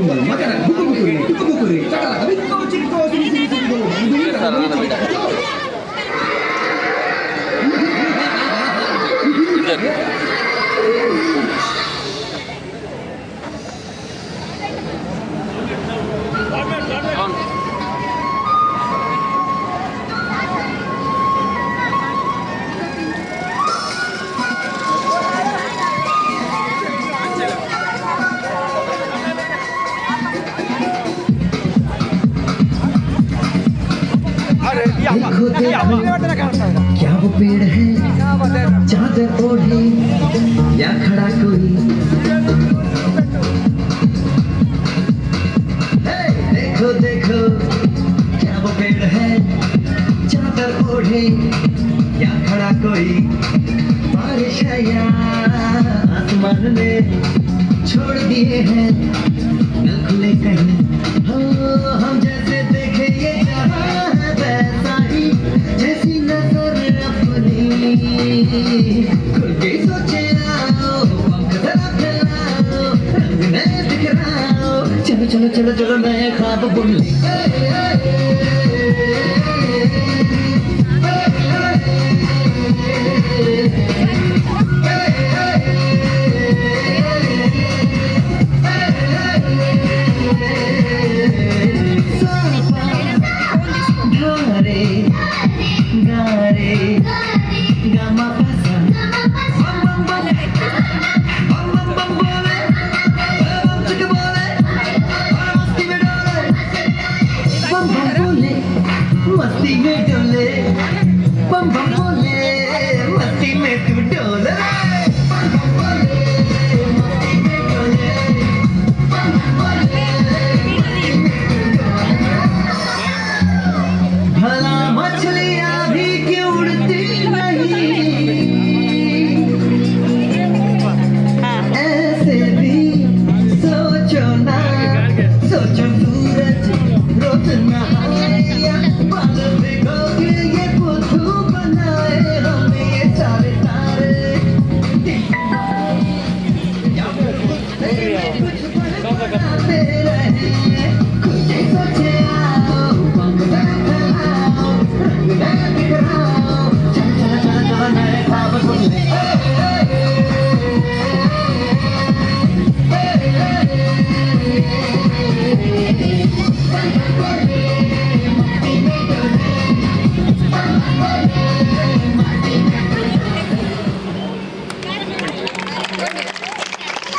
makanan buku-buku, cakap, tapi kau cinta sini. देखो क्या वो पेड़ है चादर ओढ़े या खड़ा कोई देखो देखो क्या वो पेड़ है चादर ओढ़े या खड़ा कोई बारिश है या आसमान ने छोड़ दिए हैं न खुले कहीं हम जैसे देखे ये जहां है वैसा ही जैसी नजर अपनी खुल के सोचे आओ पंख जरा फैलाओ रंग नए बिखराओ चलो चलो चलो चलो नए ख्वाब बुन ले मस्ती में डोले बम बम बोले मस्ती में तू डोले मस्ती में डोले बम बम बोले मस्ती में तू डोले भला मछलियां भी क्यों उड़ती नहीं ऐसे भी सोचो ना सोचो सूरज रोज नहाए बाल भिगो के ये बुद्धू बनाए हमें ये सारे तारे या फिर कुछ